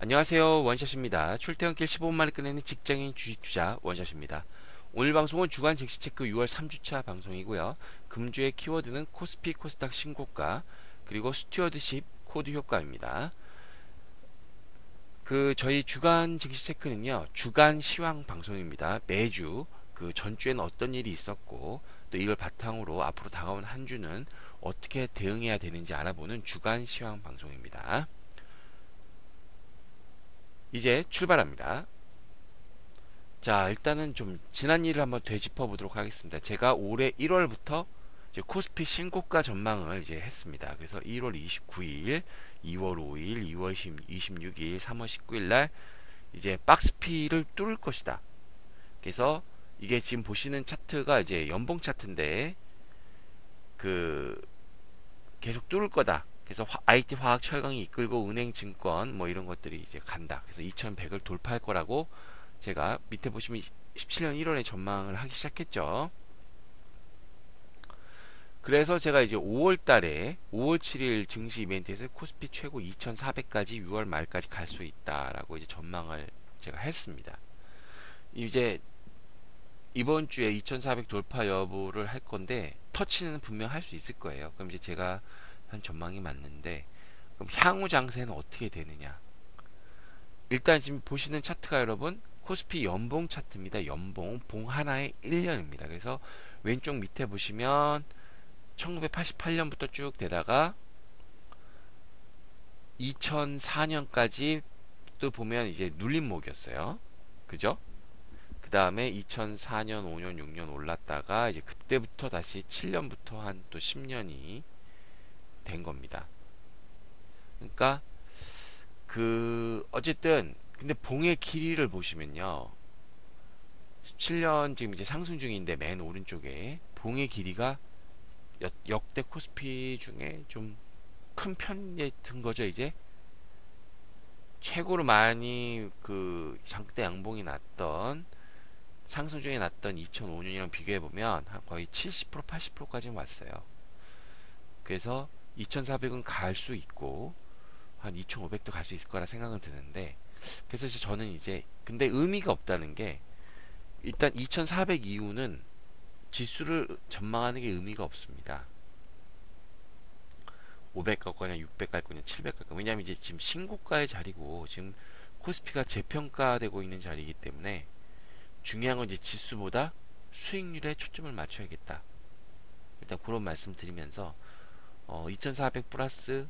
안녕하세요. 원샷입니다. 출퇴근길 15분만에 끝내는 직장인 주식투자 원샷입니다. 오늘 방송은 주간 증시체크 6월 3주차 방송이고요. 금주의 키워드는 코스피 코스닥 신고가 그리고 스튜어드십 코드 효과입니다. 저희 주간 증시체크는요. 주간 시황 방송입니다. 매주 전주에는 어떤 일이 있었고 또 이걸 바탕으로 앞으로 다가온 한 주는 어떻게 대응해야 되는지 알아보는 주간 시황 방송입니다. 이제 출발합니다. 자, 일단은 좀 지난 일을 한번 되짚어 보도록 하겠습니다. 제가 올해 1월부터 이제 코스피 신고가 전망을 이제 했습니다. 그래서 1월 29일, 2월 5일, 2월 26일, 3월 19일 날 이제 박스피를 뚫을 것이다. 그래서 이게 지금 보시는 차트가 이제 연봉 차트인데 계속 뚫을 거다. 그래서 IT, 화학, 철강이 이끌고 은행, 증권 뭐 이런 것들이 이제 간다. 그래서 2100을 돌파할 거라고 제가 밑에 보시면 17년 1월에 전망을 하기 시작했죠. 그래서 제가 이제 5월 달에 5월 7일 증시 이벤트에서 코스피 최고 2400까지 6월 말까지 갈 수 있다라고 이제 전망을 제가 했습니다. 이제 이번 주에 2400 돌파 여부를 할 건데 터치는 분명 할 수 있을 거예요. 그럼 이제 제가 한 전망이 맞는데 그럼 향후 장세는 어떻게 되느냐? 일단 지금 보시는 차트가 여러분 코스피 연봉 차트입니다. 연봉 봉 하나에 1년입니다. 그래서 왼쪽 밑에 보시면 1988년부터 쭉 되다가 2004년까지 또 보면 이제 눌림목이었어요. 그죠? 그 다음에 2004년, 5년, 6년 올랐다가 이제 그때부터 다시 7년부터 한 또 10년이 된 겁니다. 그러니까 어쨌든 근데 봉의 길이를 보시면요. 17년 지금 이제 상승 중인데 맨 오른쪽에 봉의 길이가 역대 코스피 중에 좀 큰 편에 든 거죠. 이제 최고로 많이 장대 양봉이 났던 상승 중에 났던 2005년이랑 비교해 보면 거의 70% 80%까지는 왔어요. 그래서 2400은 갈 수 있고 한 2500도 갈 수 있을 거라 생각은 드는데 그래서 저는 이제 근데 의미가 없다는 게 일단 2400 이후는 지수를 전망하는 게 의미가 없습니다. 500 갈 거냐 600 갈 거냐 700 갈 거냐 왜냐하면 이제 지금 신고가의 자리고 지금 코스피가 재평가되고 있는 자리이기 때문에 중요한 건 이제 지수보다 수익률에 초점을 맞춰야겠다. 일단 그런 말씀 드리면서 2400 플러스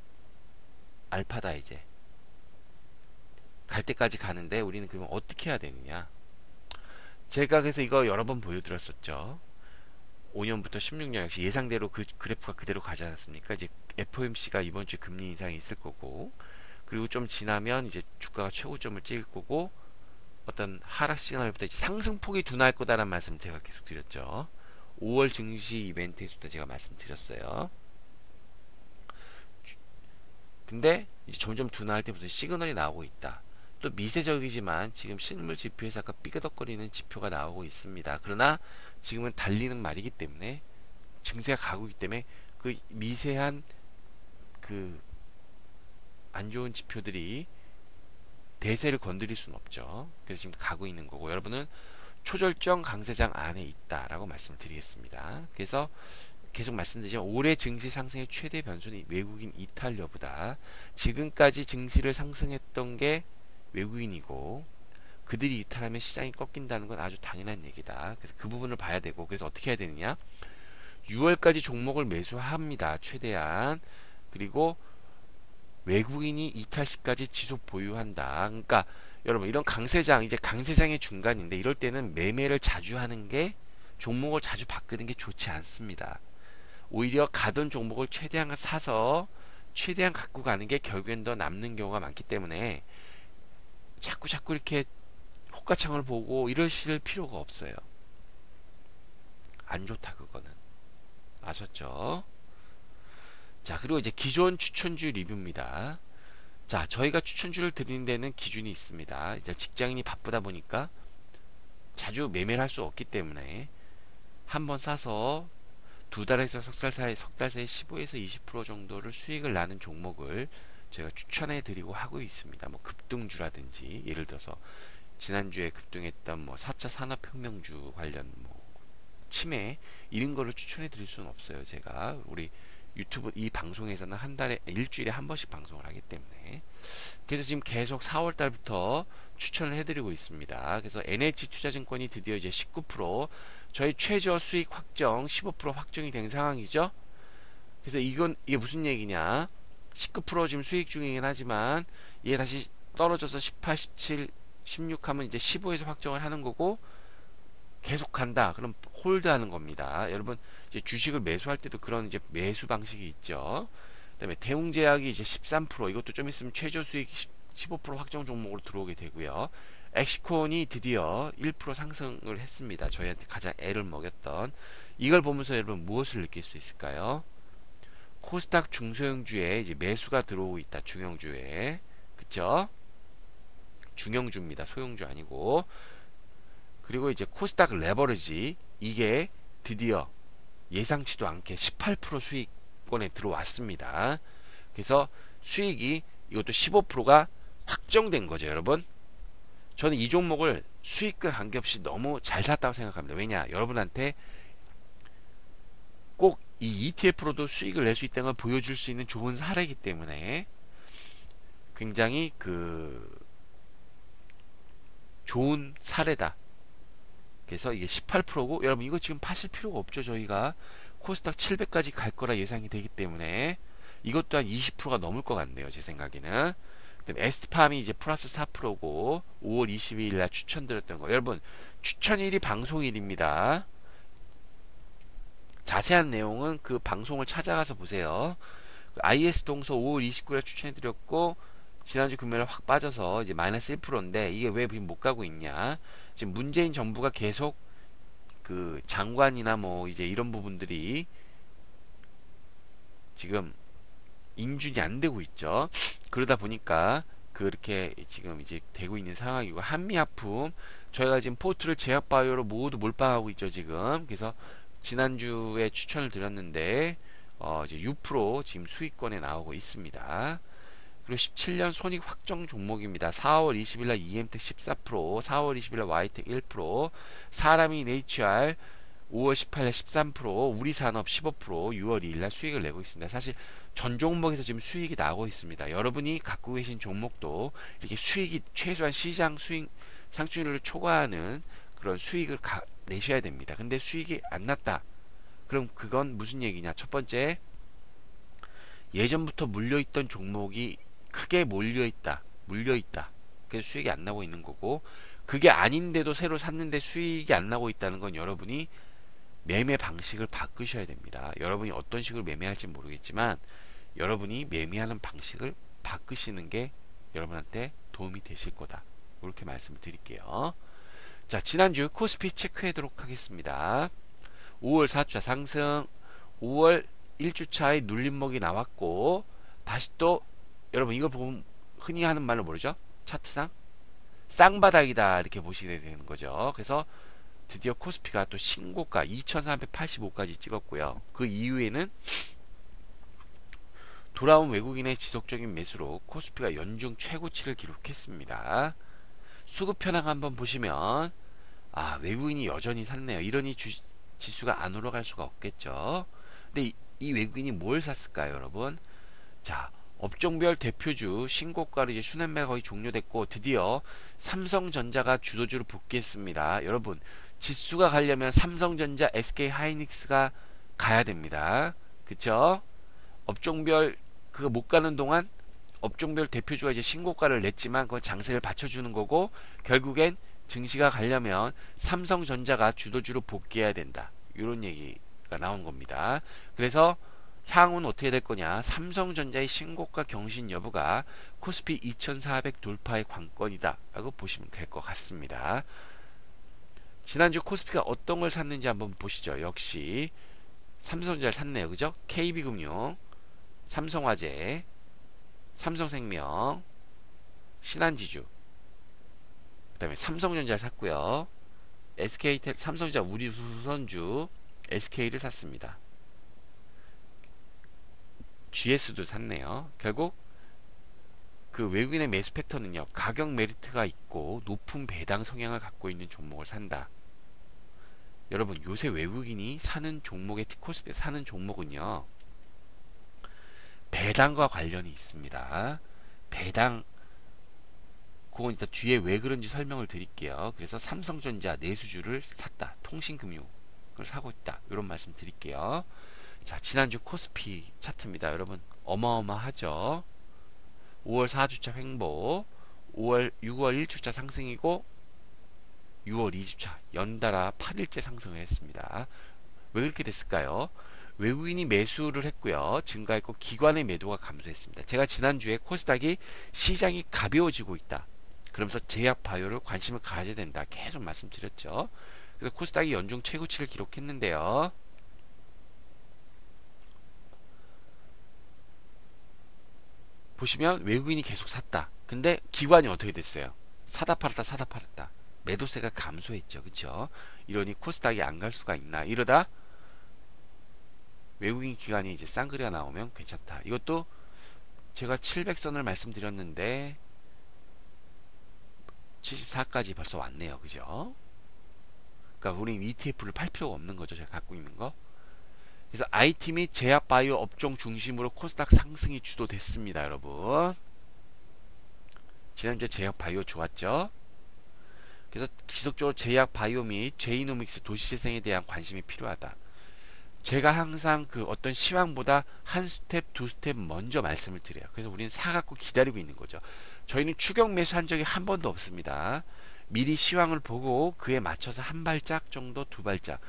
알파다. 이제 갈 때까지 가는데 우리는 그러면 어떻게 해야 되느냐. 제가 그래서 이거 여러 번 보여드렸었죠. 5년부터 16년 역시 예상대로 그 그래프가 그대로 가지 않았습니까? 이제 FOMC가 이번 주에 금리 인상이 있을 거고 그리고 좀 지나면 이제 주가가 최고점을 찍을 거고 어떤 하락 시그널부터 이제 상승폭이 둔화할 거다라는 말씀 제가 계속 드렸죠. 5월 증시 이벤트에서도 제가 말씀드렸어요. 근데 이제 점점 둔화할 때 무슨 시그널이 나오고 있다. 또 미세적이지만 지금 실물 지표에서 아까 삐그덕거리는 지표가 나오고 있습니다. 그러나 지금은 달리는 말이기 때문에 증세가 가고 있기 때문에 그 미세한 안 좋은 지표들이 대세를 건드릴 수는 없죠. 그래서 지금 가고 있는 거고 여러분은 초절정 강세장 안에 있다라고 말씀을 드리겠습니다. 그래서 계속 말씀드리지만 올해 증시 상승의 최대 변수는 외국인 이탈 여부다. 지금까지 증시를 상승했던 게 외국인이고 그들이 이탈하면 시장이 꺾인다는 건 아주 당연한 얘기다. 그래서 그 부분을 봐야 되고 그래서 어떻게 해야 되느냐. 6월까지 종목을 매수합니다. 최대한. 그리고 외국인이 이탈 시까지 지속 보유한다. 그러니까 여러분 이런 강세장 이제 강세장의 중간인데 이럴 때는 매매를 자주 하는 게 종목을 자주 바꾸는 게 좋지 않습니다. 오히려 가던 종목을 최대한 사서 최대한 갖고 가는 게 결국엔 더 남는 경우가 많기 때문에 자꾸 이렇게 호가창을 보고 이러실 필요가 없어요. 안 좋다 그거는. 아셨죠? 자, 그리고 이제 기존 추천주 리뷰입니다. 자, 저희가 추천주를 드리는 데는 기준이 있습니다. 이제 직장인이 바쁘다 보니까 자주 매매를 할 수 없기 때문에 한번 사서 두 달에서 석 달 사이 15에서 20% 정도를 수익을 나는 종목을 제가 추천해 드리고 하고 있습니다. 뭐 급등주라든지 예를 들어서 지난주에 급등했던 뭐 4차 산업혁명주 관련 뭐 치매 이런 거를 추천해 드릴 수는 없어요. 제가 우리 유튜브 이 방송에서는 한 달에 일주일에 한 번씩 방송을 하기 때문에. 그래서 지금 계속 4월 달부터 추천을 해드리고 있습니다. 그래서 NH투자증권이 드디어 이제 19% 저희 최저 수익 확정 15% 확정이 된 상황이죠. 그래서 이게 무슨 얘기냐? 19% 지금 수익 중이긴 하지만 이게 다시 떨어져서 18, 17, 16 하면 이제 15에서 확정을 하는 거고 계속 간다. 그럼 홀드 하는 겁니다. 여러분 이제 주식을 매수할 때도 그런 이제 매수 방식이 있죠. 그다음에 대웅제약이 이제 13% 이것도 좀 있으면 최저 수익 15% 확정 종목으로 들어오게 되고요. 엑시콘이 드디어 1% 상승을 했습니다. 저희한테 가장 애를 먹였던 이걸 보면서 여러분 무엇을 느낄 수 있을까요? 코스닥 중소형주에 이제 매수가 들어오고 있다. 중형주에. 그쵸? 중형주입니다. 소형주 아니고. 그리고 이제 코스닥 레버리지 이게 드디어 예상치도 않게 18% 수익권에 들어왔습니다. 그래서 수익이 이것도 15%가 확정된 거죠, 여러분. 저는 이 종목을 수익과 관계없이 너무 잘 샀다고 생각합니다. 왜냐? 여러분한테 꼭 이 ETF로도 수익을 낼 수 있다는 걸 보여줄 수 있는 좋은 사례이기 때문에 굉장히 좋은 사례다. 그래서 이게 18%고 여러분 이거 지금 파실 필요가 없죠. 저희가 코스닥 700까지 갈 거라 예상이 되기 때문에 이것 또한 20%가 넘을 것 같네요. 제 생각에는. 에스트팜이 이제 플러스 4%고 5월 22일 날 추천드렸던 거. 여러분 추천일이 방송일입니다. 자세한 내용은 그 방송을 찾아가서 보세요. IS 동서 5월 29일 추천해드렸고 지난주 금요일에 확 빠져서 이제 마이너스 1%인데 이게 왜 못 가고 있냐? 지금 문재인 정부가 계속 그 장관이나 뭐 이제 이런 부분들이 지금 인준이 안 되고 있죠. 그러다 보니까 그렇게 지금 이제 되고 있는 상황이고 한미약품 저희가 지금 포트를 제약바이오로 모두 몰빵하고 있죠 지금. 그래서 지난주에 추천을 드렸는데 이제 6% 지금 수익권에 나오고 있습니다. 그리고 17년 손익 확정 종목입니다. 4월 20일날 EM텍 14%, 4월 20일날 Y텍 1%, 사람인 HR 5월 18일 13%, 우리산업 15%, 6월 2일날 수익을 내고 있습니다. 사실 전 종목에서 지금 수익이 나고 있습니다. 여러분이 갖고 계신 종목도 이렇게 수익이 최소한 시장 수익 상승률을 초과하는 그런 수익을 내셔야 됩니다. 근데 수익이 안 났다. 그럼 그건 무슨 얘기냐? 첫 번째, 예전부터 물려있던 종목이 크게 물려있다. 그래서 수익이 안 나고 있는 거고, 그게 아닌데도 새로 샀는데 수익이 안 나고 있다는 건 여러분이 매매 방식을 바꾸셔야 됩니다. 여러분이 어떤 식으로 매매할지 모르겠지만 여러분이 매매하는 방식을 바꾸시는 게 여러분한테 도움이 되실 거다. 이렇게 말씀을 드릴게요. 자, 지난주 코스피 체크하도록 하겠습니다. 5월 4주차 상승, 5월 1주차에 눌림목이 나왔고 다시 또 여러분 이걸 보면 흔히 하는 말로 모르죠? 차트상 쌍바닥이다 이렇게 보시게 되는 거죠. 그래서 드디어 코스피가 또 신고가 2385까지 찍었고요. 그 이후에는 돌아온 외국인의 지속적인 매수로 코스피가 연중 최고치를 기록했습니다. 수급 현황 한번 보시면 외국인이 여전히 샀네요. 이러니 지수가 안 올라갈 수가 없겠죠. 근데 이 외국인이 뭘 샀을까요, 여러분? 자, 업종별 대표주 신고가로 이제 순환매가 거의 종료됐고 드디어 삼성전자가 주도주로 복귀했습니다. 여러분 지수가 가려면 삼성전자, SK하이닉스가 가야 됩니다. 그쵸? 업종별 그거 못 가는 동안 업종별 대표주가 이제 신고가를 냈지만 그건 장세를 받쳐주는 거고 결국엔 증시가 가려면 삼성전자가 주도주로 복귀해야 된다. 이런 얘기가 나온 겁니다. 그래서 향후는 어떻게 될 거냐? 삼성전자의 신고가 경신 여부가 코스피 2400 돌파의 관건이다 라고 보시면 될 것 같습니다. 지난주 코스피가 어떤 걸 샀는지 한번 보시죠. 역시 삼성전자를 샀네요. 그죠? KB금융, 삼성화재, 삼성생명, 신한지주, 그 다음에 삼성전자를 샀고요. 삼성전자 우리수선주 SK를 샀습니다. GS도 샀네요. 결국 그 외국인의 매수 패턴은요, 가격 메리트가 있고 높은 배당 성향을 갖고 있는 종목을 산다. 여러분, 요새 외국인이 사는 종목의 티코스피에 사는 종목은요, 배당과 관련이 있습니다. 배당, 그건 이따 뒤에 왜 그런지 설명을 드릴게요. 그래서 삼성전자 내수주를 샀다. 통신금융을 사고 있다. 이런 말씀 드릴게요. 자, 지난주 코스피 차트입니다. 여러분, 어마어마하죠. 5월 4주차 횡보, 6월 1주차 상승이고 6월 2주차 연달아 8일째 상승을 했습니다. 왜 그렇게 됐을까요? 외국인이 매수를 했고요. 증가했고 기관의 매도가 감소했습니다. 제가 지난주에 코스닥이 시장이 가벼워지고 있다. 그러면서 제약 바이오를 관심을 가져야 된다. 계속 말씀드렸죠. 그래서 코스닥이 연중 최고치를 기록했는데요. 보시면 외국인이 계속 샀다. 근데 기관이 어떻게 됐어요? 사다 팔았다 사다 팔았다. 매도세가 감소했죠. 그쵸? 이러니 코스닥이 안 갈 수가 있나. 이러다 외국인 기관이 이제 쌍거리가 나오면 괜찮다. 이것도 제가 700선을 말씀드렸는데 74까지 벌써 왔네요. 그죠? 그러니까 우린 ETF를 팔 필요가 없는 거죠. 제가 갖고 있는 거. 그래서 IT 및 제약 바이오 업종 중심으로 코스닥 상승이 주도됐습니다. 여러분. 지난주에 제약 바이오 좋았죠? 그래서 지속적으로 제약 바이오 및 제이노믹스 도시재생에 대한 관심이 필요하다. 제가 항상 그 어떤 시황보다 한 스텝, 두 스텝 먼저 말씀을 드려요. 그래서 우리는 사갖고 기다리고 있는 거죠. 저희는 추격 매수한 적이 한 번도 없습니다. 미리 시황을 보고 그에 맞춰서 한 발짝 정도, 두 발짝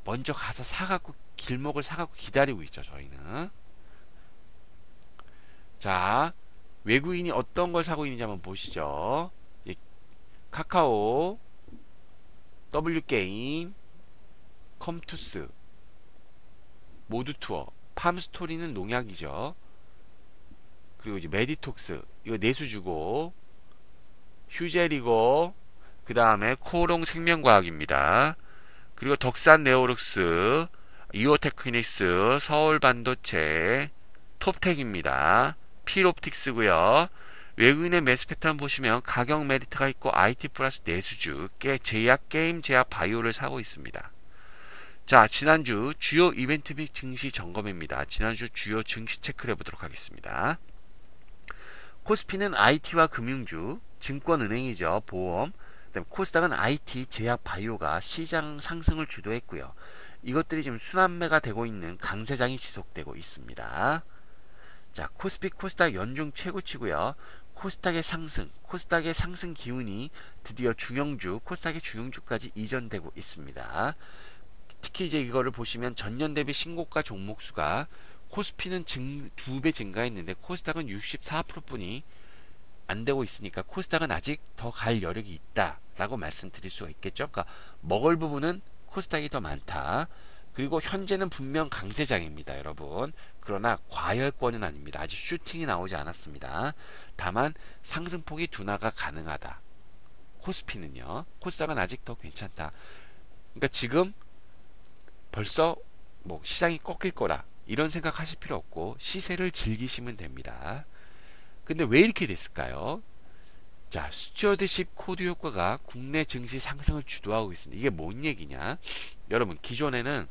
먼저 가서 사갖고 길목을 사갖고 기다리고 있죠. 저희는. 자, 외국인이 어떤 걸 사고 있는지 한번 보시죠. 카카오, W게임, 컴투스, 모두투어, 팜스토리는 농약이죠. 그리고 이제 메디톡스, 이거 내수주고, 휴젤이고, 그 다음에 코롱 생명과학입니다. 그리고 덕산 네오룩스, 이오테크닉스, 서울반도체, 톱텍입니다. 필옵틱스고요. 외국인의 매수 패턴 보시면 가격 메리트가 있고 IT 플러스 내수주, 제약, 게임, 제약, 바이오를 사고 있습니다. 자, 지난주 주요 이벤트 및 증시 점검입니다. 지난주 주요 증시 체크를 해보도록 하겠습니다. 코스피는 IT와 금융주, 증권은행이죠. 보험, 그다음에 코스닥은 IT, 제약, 바이오가 시장 상승을 주도했고요. 이것들이 지금 순환매가 되고 있는 강세장이 지속되고 있습니다. 자, 코스피, 코스닥 연중 최고치고요. 코스닥의 상승 기운이 드디어 중형주, 코스닥의 중형주까지 이전되고 있습니다. 특히 이제 이거를 보시면 전년 대비 신고가 종목수가 코스피는 2배 증가했는데 코스닥은 64%뿐이 안 되고 있으니까 코스닥은 아직 더 갈 여력이 있다라고 말씀드릴 수가 있겠죠. 그러니까 먹을 부분은 코스닥이 더 많다. 그리고 현재는 분명 강세장입니다, 여러분. 그러나 과열권은 아닙니다. 아직 슈팅이 나오지 않았습니다. 다만 상승폭이 둔화가 가능하다. 코스피는요. 코스닥은 아직 더 괜찮다. 그러니까 지금 벌써 뭐 시장이 꺾일 거라 이런 생각하실 필요 없고 시세를 즐기시면 됩니다. 근데 왜 이렇게 됐을까요? 자, 스튜어드십 코드 효과가 국내 증시 상승을 주도하고 있습니다. 이게 뭔 얘기냐? 여러분, 기존에는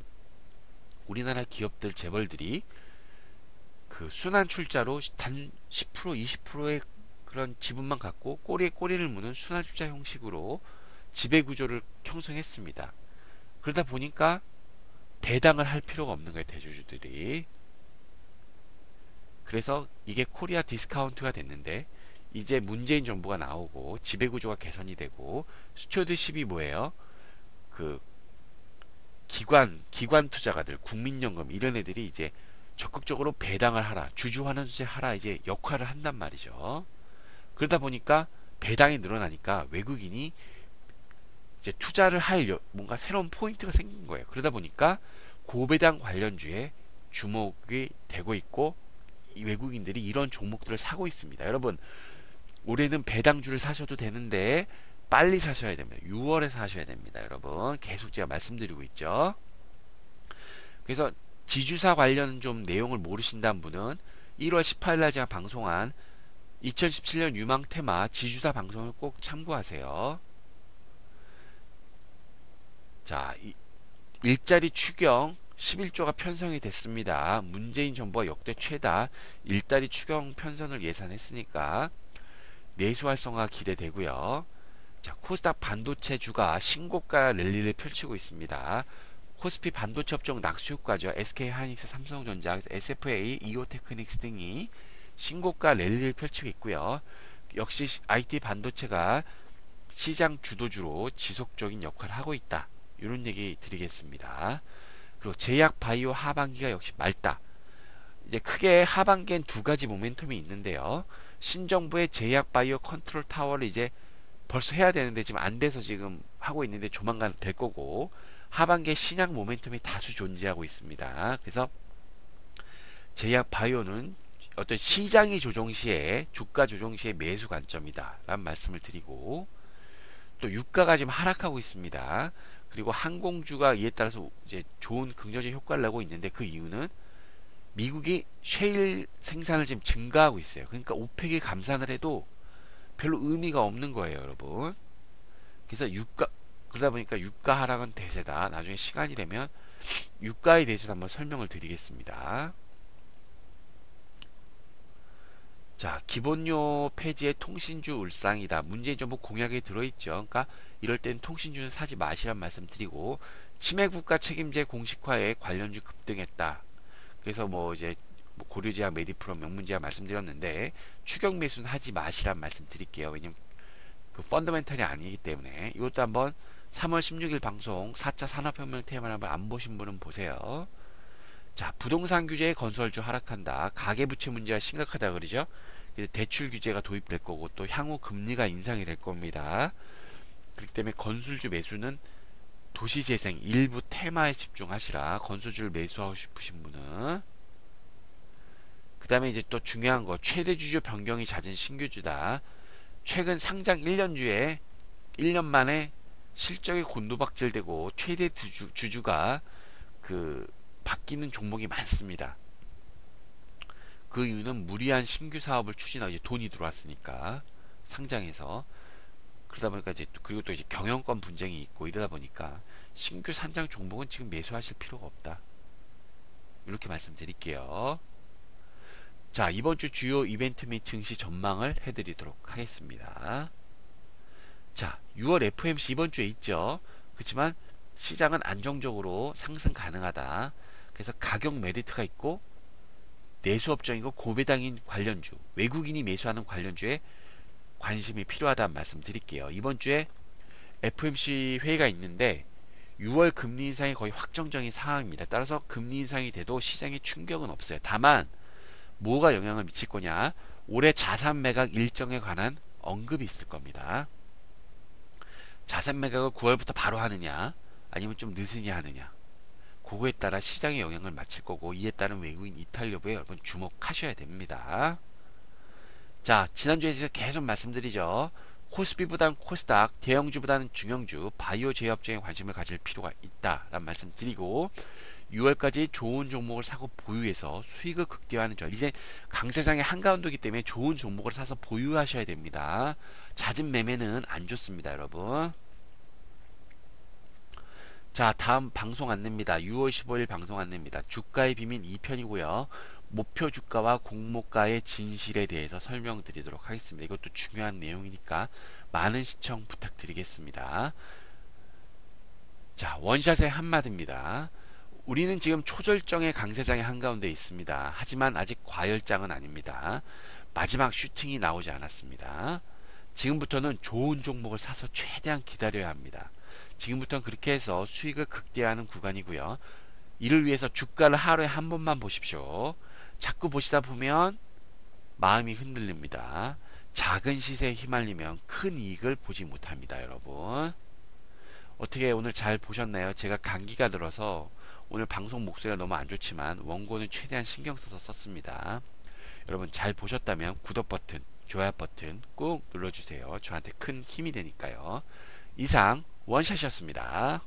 우리나라 기업들, 재벌들이 그 순환 출자로 단 10%, 20%의 그런 지분만 갖고 꼬리에 꼬리를 무는 순환 출자 형식으로 지배 구조를 형성했습니다. 그러다 보니까 배당을 할 필요가 없는 거예요, 대주주들이. 그래서 이게 코리아 디스카운트가 됐는데 이제 문재인 정부가 나오고 지배구조가 개선이 되고 스튜어드십이 뭐예요? 그 기관 투자가들, 국민연금 이런 애들이 이제 적극적으로 배당을 하라, 주주환원제 하라 이제 역할을 한단 말이죠. 그러다 보니까 배당이 늘어나니까 외국인이 이제 투자를 할 뭔가 새로운 포인트가 생긴 거예요. 그러다 보니까 고배당 관련주에 주목이 되고 있고 이 외국인들이 이런 종목들을 사고 있습니다. 여러분, 올해는 배당주를 사셔도 되는데 빨리 사셔야 됩니다. 6월에 사셔야 됩니다. 여러분, 계속 제가 말씀드리고 있죠. 그래서 지주사 관련 좀 내용을 모르신다는 분은 1월 18일 날 제가 방송한 2017년 유망 테마 지주사 방송을 꼭 참고하세요. 자, 일자리 추경 11조가 편성이 됐습니다. 문재인 정부가 역대 최다 일자리 추경 편성을 예산했으니까 내수 활성화 기대되고요. 자, 코스닥 반도체주가 신고가 랠리를 펼치고 있습니다. 코스피 반도체 업종 낙수 효과죠. SK하이닉스, 삼성전자, SFA, 이오테크닉스 등이 신고가 랠리를 펼치고 있고요. 역시 IT 반도체가 시장 주도주로 지속적인 역할을 하고 있다. 이런 얘기 드리겠습니다. 그리고 제약 바이오 하반기가 역시 맑다. 이제 크게 하반기엔 두 가지 모멘텀이 있는데요. 신정부의 제약 바이오 컨트롤 타워를 이제 벌써 해야 되는데 지금 안 돼서 지금 하고 있는데 조만간 될 거고, 하반기에 신약 모멘텀이 다수 존재하고 있습니다. 그래서 제약 바이오는 어떤 시장이 조정 시에, 주가 조정 시에 매수 관점이다 라는 말씀을 드리고, 또 유가가 지금 하락하고 있습니다. 그리고 항공주가 이에 따라서 이제 좋은 긍정적 효과를 내고 있는데, 그 이유는 미국이 셰일 생산을 지금 증가하고 있어요. 그러니까 오펙이 감산을 해도 별로 의미가 없는 거예요, 여러분. 그래서 그러다 보니까 유가 하락은 대세다. 나중에 시간이 되면 유가에 대해서 한번 설명을 드리겠습니다. 자, 기본료 폐지의 통신주 울상이다. 문재인 정부 공약에 들어있죠. 그러니까 이럴 땐 통신주는 사지 마시란 말씀 드리고, 치매국가 책임제 공식화에 관련주 급등했다. 그래서 뭐 이제 고려제약, 메디프로, 명문제약 말씀드렸는데 추격 매수는 하지 마시란 말씀 드릴게요. 왜냐면 그 펀더멘탈이 아니기 때문에. 이것도 한번 3월 16일 방송 4차 산업혁명 테마를 한번 안 보신 분은 보세요. 자, 부동산 규제에 건설주 하락한다. 가계부채 문제가 심각하다 그러죠. 그래서 대출 규제가 도입될 거고, 또 향후 금리가 인상이 될 겁니다. 그렇기 때문에 건설주 매수는 도시재생 일부 테마에 집중하시라. 건설주를 매수하고 싶으신 분은. 그 다음에 이제 또 중요한 거, 최대 주주 변경이 잦은 신규주다. 최근 상장 1년주에 1년 만에 실적이 곤두박질되고 최대 주주가 바뀌는 종목이 많습니다. 그 이유는 무리한 신규 사업을 추진하고 돈이 들어왔으니까 상장해서. 그러다 보니까 이제 그리고 또 이제 경영권 분쟁이 있고 이러다 보니까 신규 상장 종목은 지금 매수하실 필요가 없다. 이렇게 말씀드릴게요. 자, 이번 주 주요 이벤트 및 증시 전망을 해드리도록 하겠습니다. 자, 6월 FOMC 이번 주에 있죠. 그렇지만 시장은 안정적으로 상승 가능하다. 그래서 가격 메리트가 있고 내수업종이고 고배당인 관련주, 외국인이 매수하는 관련주에 관심이 필요하다는 말씀 드릴게요. 이번 주에 FOMC 회의가 있는데 6월 금리 인상이 거의 확정적인 상황입니다. 따라서 금리 인상이 돼도 시장에 충격은 없어요. 다만 뭐가 영향을 미칠 거냐, 올해 자산 매각 일정에 관한 언급이 있을 겁니다. 자산 매각을 9월부터 바로 하느냐 아니면 좀 느슨히 하느냐, 그거에 따라 시장에 영향을 미칠 거고, 이에 따른 외국인 이탈 여부에 여러분 주목하셔야 됩니다. 자, 지난주에 계속 말씀드리죠. 코스피보다는 코스닥, 대형주보다는 중형주, 바이오 제약업종에 관심을 가질 필요가 있다라는 말씀 드리고, 6월까지 좋은 종목을 사고 보유해서 수익을 극대화하는 점. 이제 강세장의 한가운데이기 때문에 좋은 종목을 사서 보유하셔야 됩니다. 잦은 매매는 안 좋습니다, 여러분. 자, 다음 방송 안내입니다. 6월 15일 방송 안내입니다. 주가의 비밀 2편이고요. 목표 주가와 공모가의 진실에 대해서 설명드리도록 하겠습니다. 이것도 중요한 내용이니까 많은 시청 부탁드리겠습니다. 자, 원샷의 한마디입니다. 우리는 지금 초절정의 강세장의 한가운데 있습니다. 하지만 아직 과열장은 아닙니다. 마지막 슈팅이 나오지 않았습니다. 지금부터는 좋은 종목을 사서 최대한 기다려야 합니다. 지금부터는 그렇게 해서 수익을 극대화하는 구간이고요. 이를 위해서 주가를 하루에 한 번만 보십시오. 자꾸 보시다 보면 마음이 흔들립니다. 작은 시세에 휘말리면 큰 이익을 보지 못합니다, 여러분. 어떻게 오늘 잘 보셨나요? 제가 감기가 들어서 오늘 방송 목소리가 너무 안 좋지만 원고는 최대한 신경 써서 썼습니다. 여러분 잘 보셨다면 구독 버튼, 좋아요 버튼 꾹 눌러주세요. 저한테 큰 힘이 되니까요. 이상 원샷이었습니다.